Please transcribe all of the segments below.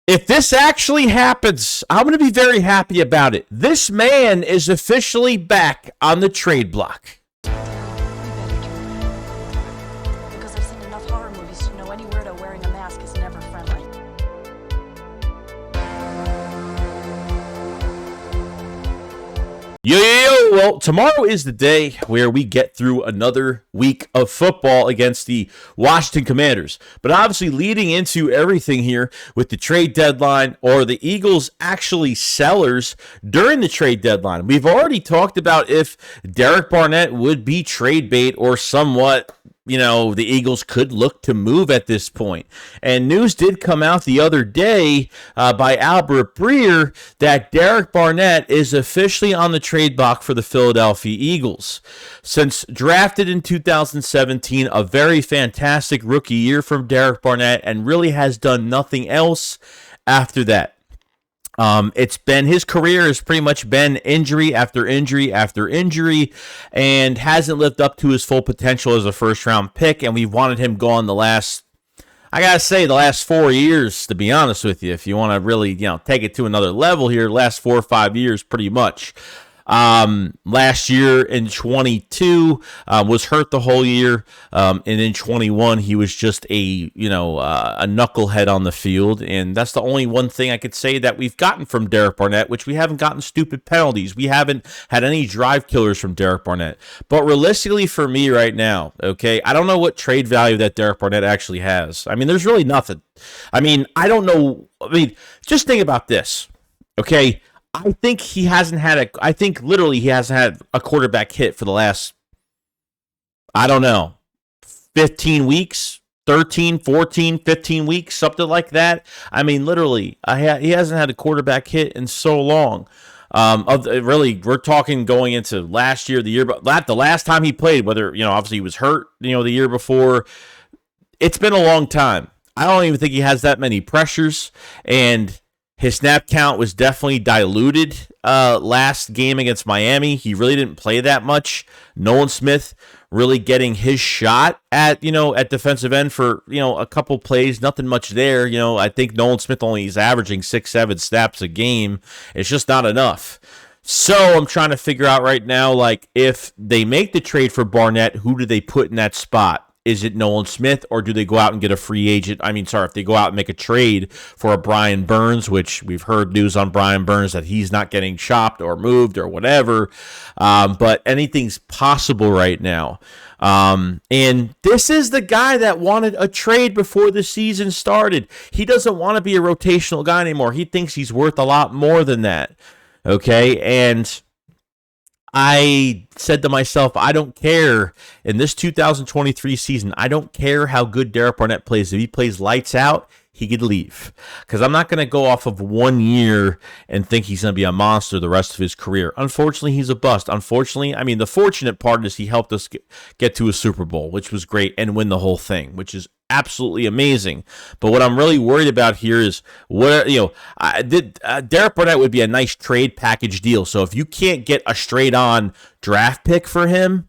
If this actually happens, I'm going to be very happy about it. This man is officially back on the trade block. Because I've seen enough horror movies to know any weirdo wearing a mask is never friendly. Yo, well, tomorrow is the day where we get through another week of football against the Washington Commanders. But obviously leading into everything here with the trade deadline, or the Eagles actually sellers during the trade deadline. We've already talked about if Derek Barnett would be trade bait or somewhat, the Eagles could look to move at this point. And news did come out the other day by Albert Breer that Derek Barnett is officially on the trade block for the Philadelphia Eagles. Since drafted in 2017, a very fantastic rookie year from Derek Barnett, and really has done nothing else after that. His career has pretty much been injury after injury after injury, and hasn't lived up to his full potential as a first round pick. And we've wanted him gone the last 4 years, to be honest with you. If you want to really, take it to another level here, last 4 or 5 years, pretty much. Last year in 22, was hurt the whole year. And in 21, he was just a knucklehead on the field. And that's the only one thing I could say that we've gotten from Derek Barnett, which we haven't gotten stupid penalties. We haven't had any drive killers from Derek Barnett. But realistically for me right now, okay, I don't know what trade value that Derek Barnett actually has. I mean, there's really nothing. I mean, I don't know. I mean, just think about this, okay? I think he hasn't had a quarterback hit for the last, 15 weeks, 13, 14, 15 weeks, something like that. I mean, literally, he hasn't had a quarterback hit in so long. We're talking going into last year, the last time he played, whether, obviously he was hurt, the year before. It's been a long time. I don't even think he has that many pressures, and his snap count was definitely diluted last game against Miami. He really didn't play that much. Nolan Smith really getting his shot at defensive end for, a couple plays. Nothing much there. I think Nolan Smith only is averaging 6-7 snaps a game. It's just not enough. So I'm trying to figure out right now, if they make the trade for Barnett, who do they put in that spot? Is it Nolan Smith, or do they go out and get a free agent? If they go out and make a trade for a Brian Burns, which we've heard news on Brian Burns that he's not getting chopped or moved or whatever. But anything's possible right now. And this is the guy that wanted a trade before the season started. He doesn't want to be a rotational guy anymore. He thinks he's worth a lot more than that. Okay, and I said to myself, I don't care in this 2023 season. I don't care how good Derek Barnett plays. If he plays lights out, he could leave, because I'm not going to go off of 1 year and think he's going to be a monster the rest of his career. Unfortunately, he's a bust. Unfortunately, the fortunate part is he helped us get to a Super Bowl, which was great, and win the whole thing, which is absolutely amazing. But what I'm really worried about here is Derek Barnett would be a nice trade package deal. So if you can't get a straight on draft pick for him,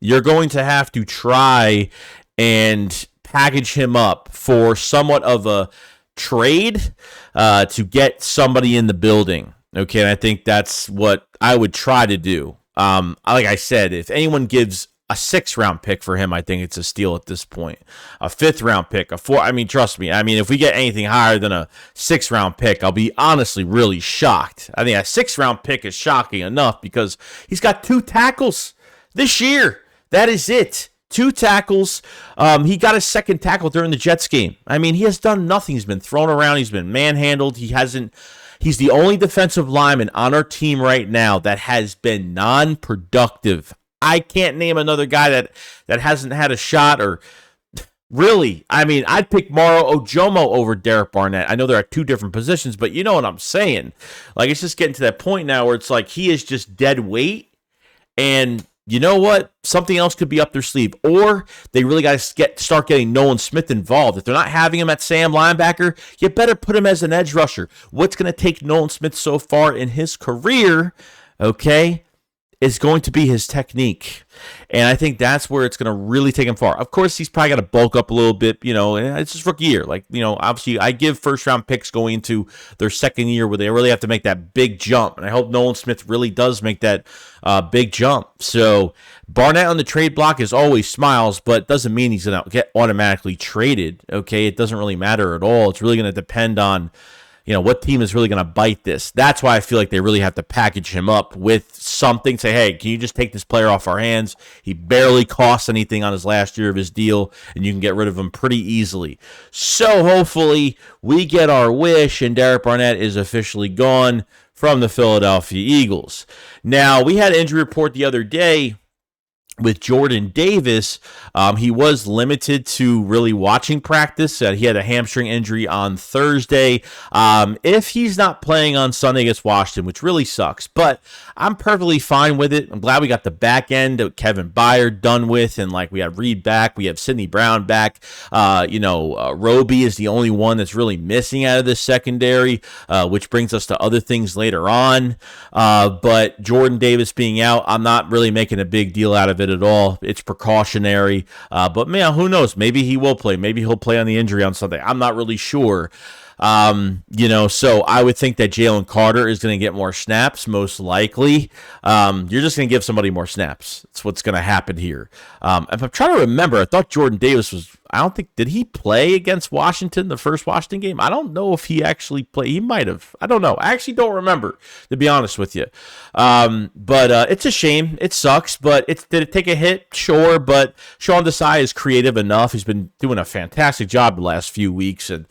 you're going to have to try and package him up for somewhat of a trade to get somebody in the building. Okay, and I think that's what I would try to do. Like I said, if anyone gives a 6th-round pick for him, I think it's a steal at this point. A 5th-round pick, a 4. Trust me. If we get anything higher than a 6th-round pick, I'll be honestly really shocked. I think a 6th-round pick is shocking enough because he's got 2 tackles this year. That is it. 2 tackles. He got a 2nd tackle during the Jets game. He has done nothing. He's been thrown around. He's been manhandled. He's the only defensive lineman on our team right now that has been non-productive. I can't name another guy that hasn't had a shot, or really. I'd pick Maro Ojomo over Derek Barnett. I know there are 2 different positions, but you know what I'm saying. It's just getting to that point now where it's he is just dead weight, and you know what? Something else could be up their sleeve. Or they really got to start getting Nolan Smith involved. If they're not having him at Sam linebacker, you better put him as an edge rusher. What's going to take Nolan Smith so far in his career, okay, is going to be his technique. And I think that's where it's going to really take him far. Of course, he's probably got to bulk up a little bit, and it's his rookie year. Like, obviously I give first-round picks going into their second year where they really have to make that big jump. And I hope Nolan Smith really does make that big jump. So Barnett on the trade block is always smiles, but doesn't mean he's going to get automatically traded, okay? It doesn't really matter at all. It's really going to depend on what team is really going to bite this. That's why I feel like they really have to package him up with something. Say, hey, can you just take this player off our hands? He barely costs anything on his last year of his deal, and you can get rid of him pretty easily. So hopefully we get our wish, and Derek Barnett is officially gone from the Philadelphia Eagles. Now, we had an injury report the other day with Jordan Davis. He was limited to really watching practice. He had a hamstring injury on Thursday. If he's not playing on Sunday against Washington, which really sucks, but I'm perfectly fine with it. I'm glad we got the back end of Kevin Byard done with, and we have Reed back, we have Sidney Brown back. Roby is the only one that's really missing out of the secondary, which brings us to other things later on. But Jordan Davis being out, I'm not really making a big deal out of it at all. It's precautionary. But man, who knows? Maybe he will play. Maybe he'll play on the injury on Sunday. I'm not really sure. So I would think that Jalen Carter is going to get more snaps, most likely. You're just going to give somebody more snaps. That's what's going to happen here. If I'm trying to remember, I thought Jordan Davis did he play against Washington, the first Washington game? I don't know if he actually played. He might have. I don't know. I actually don't remember, to be honest with you. But it's a shame. It sucks, but did it take a hit? Sure, but Sean Desai is creative enough. He's been doing a fantastic job the last few weeks, and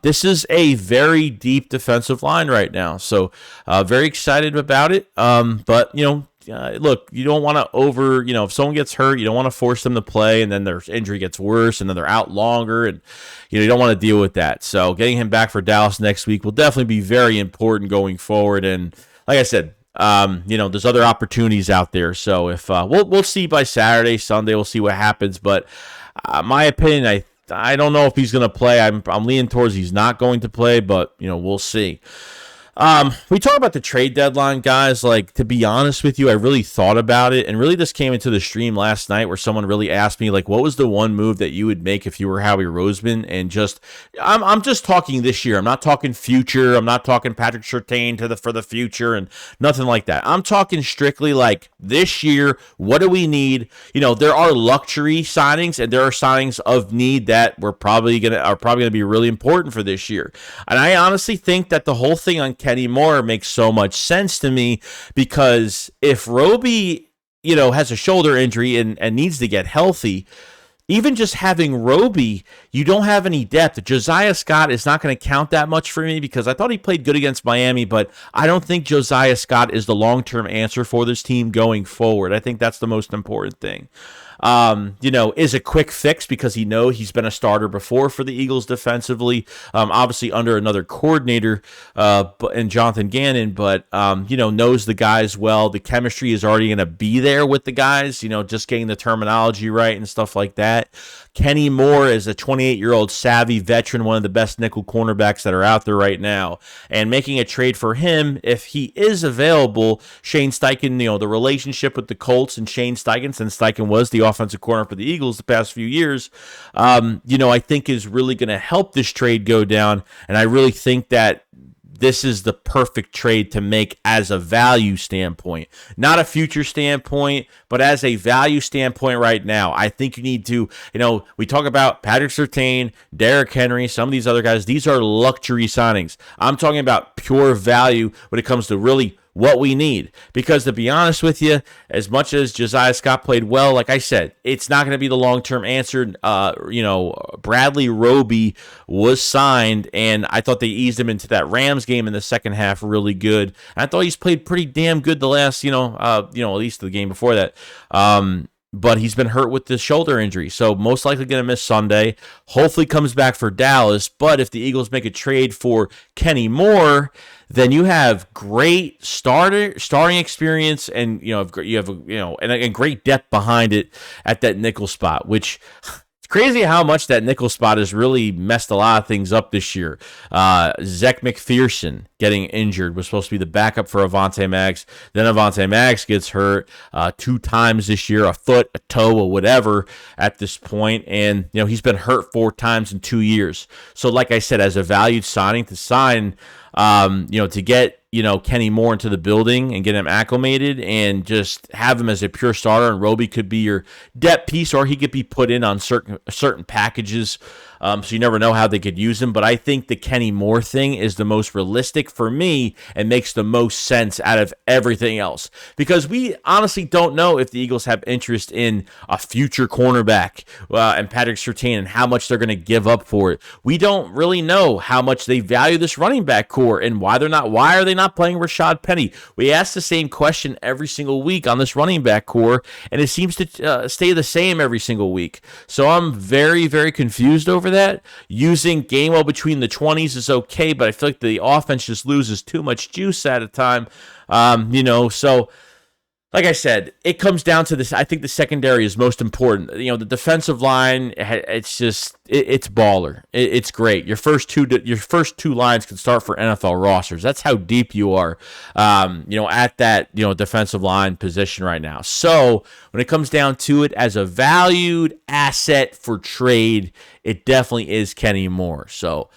this is a very deep defensive line right now. So very excited about it. But look, you don't want to if someone gets hurt, you don't want to force them to play, and then their injury gets worse, and then they're out longer, and you don't want to deal with that. So getting him back for Dallas next week will definitely be very important going forward. And like I said, there's other opportunities out there. So if we'll see by Saturday, Sunday, we'll see what happens. But my opinion, I don't know if he's going to play. I'm leaning towards he's not going to play, but we'll see. We talk about the trade deadline, guys. To be honest with you, I really thought about it, and really this came into the stream last night where someone really asked me, what was the one move that you would make if you were Howie Roseman? And I'm just talking this year. I'm not talking future. I'm not talking Patrick Surtain for the future and nothing like that. I'm talking strictly this year. What do we need? There are luxury signings, and there are signings of need that are probably gonna be really important for this year. And I honestly think that the whole thing on Kenny Moore makes so much sense to me, because if Roby, has a shoulder injury and needs to get healthy, even just having Roby, you don't have any depth. Josiah Scott is not going to count that much for me, because I thought he played good against Miami, but I don't think Josiah Scott is the long-term answer for this team going forward. I think that's the most important thing. Is a quick fix, because he's been a starter before for the Eagles defensively, obviously under another coordinator, and Jonathan Gannon, but, knows the guys well. The chemistry is already going to be there with the guys, just getting the terminology right and stuff like that. Kenny Moore is a 28-year-old savvy veteran, one of the best nickel cornerbacks that are out there right now, and making a trade for him, if he is available, Shane Steichen, the relationship with the Colts and Shane Steichen, since Steichen was the offensive corner for the Eagles the past few years, I think is really going to help this trade go down, and I really think that this is the perfect trade to make as a value standpoint. Not a future standpoint, but as a value standpoint right now. I think you need to, we talk about Patrick Surtain, Derrick Henry, some of these other guys. These are luxury signings. I'm talking about pure value when it comes to really what we need. Because to be honest with you, as much as Josiah Scott played well, like I said, it's not going to be the long-term answer. Bradley Roby was signed, and I thought they eased him into that Rams game in the second half really good. And I thought he's played pretty damn good the last, at least the game before that. But he's been hurt with the shoulder injury, so most likely going to miss Sunday. Hopefully comes back for Dallas. But if the Eagles make a trade for Kenny Moore, then you have great starting experience, and you have and great depth behind it at that nickel spot, which crazy how much that nickel spot has really messed a lot of things up this year. Zach McPherson getting injured was supposed to be the backup for Avonte Maddox. Then Avonte Maddox gets hurt 2 times this year, a foot, a toe, or whatever at this point. And, he's been hurt 4 times in 2 years. So like I said, as a valued signing to sign, to get, Kenny Moore into the building and get him acclimated and just have him as a pure starter. And Roby could be your depth piece, or he could be put in on certain packages. So you never know how they could use him. But I think the Kenny Moore thing is the most realistic for me and makes the most sense out of everything else. Because we honestly don't know if the Eagles have interest in a future cornerback and Patrick Surtain and how much they're going to give up for it. We don't really know how much they value this running back core and why are they not playing Rashad Penny. We ask the same question every single week on this running back core, and it seems to stay the same every single week. So I'm very, very confused over that. Using Gainwell between the 20s is okay, but I feel like the offense just loses too much juice at a time. So like I said, it comes down to this. I think the secondary is most important. The defensive line, it's baller. It's great. Your first two lines can start for NFL rosters. That's how deep you are, at that, defensive line position right now. So when it comes down to it, as a valued asset for trade, it definitely is Kenny Moore. So,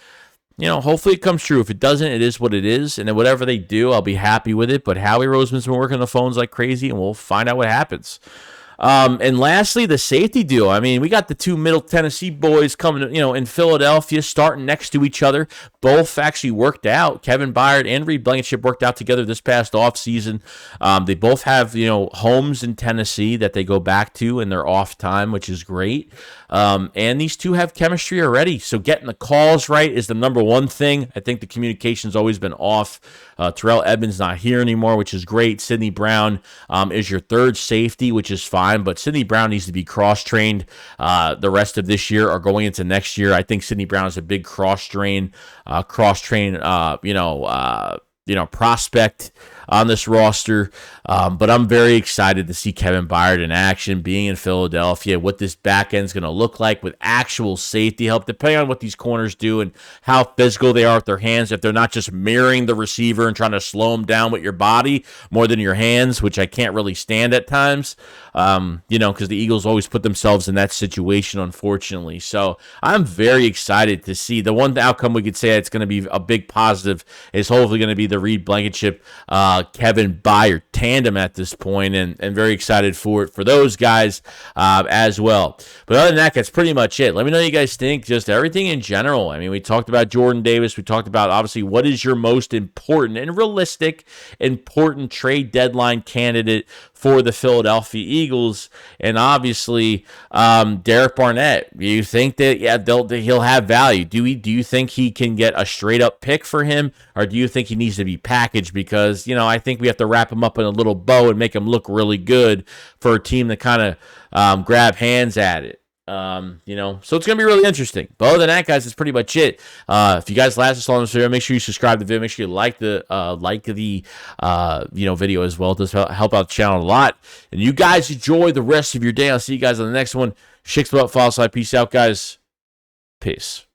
hopefully it comes true. If it doesn't, it is what it is. And then whatever they do, I'll be happy with it. But Howie Roseman's been working the phones like crazy, and we'll find out what happens. And lastly, the safety deal. I mean, we got the 2 Middle Tennessee boys coming, in Philadelphia, starting next to each other. Both actually worked out. Kevin Byard and Reed Blankenship worked out together this past offseason. They both have, homes in Tennessee that they go back to in their off time, which is great. And these two have chemistry already. So getting the calls right is the number one thing. I think the communication's always been off. Terrell Edmonds not here anymore, which is great. Sidney Brown is your third safety, which is fine. But Sidney Brown needs to be cross-trained the rest of this year or going into next year. I think Sidney Brown is a big cross-train prospect on this roster. But I'm very excited to see Kevin Byard in action, being in Philadelphia, what this back end is going to look like with actual safety help, depending on what these corners do and how physical they are with their hands. If they're not just mirroring the receiver and trying to slow him down with your body more than your hands, which I can't really stand at times, because the Eagles always put themselves in that situation, unfortunately. So I'm very excited to see. The one outcome we could say it's going to be a big positive is hopefully going to be the Reed Blankenship, Kevin Byard tandem at this point, and very excited for it for those guys as well. But other than that, that's pretty much it. Let me know what you guys think, just everything in general. I mean, we talked about Jordan Davis. We talked about, obviously, what is your most important and realistic, important trade deadline candidate for the Philadelphia Eagles, and obviously Derek Barnett. Do you think that he'll have value? Do you think he can get a straight up pick for him, or do you think he needs to be packaged? Because I think we have to wrap him up in a little bow and make him look really good for a team to kind of grab hands at it. So it's going to be really interesting. But other than that, guys, that's pretty much it. If you guys last this long in this video, make sure you subscribe to the video. Make sure you like the video as well. It does help out the channel a lot. And you guys enjoy the rest of your day. I'll see you guys on the next one. Shakes about, follow, slide. Peace out, guys. Peace.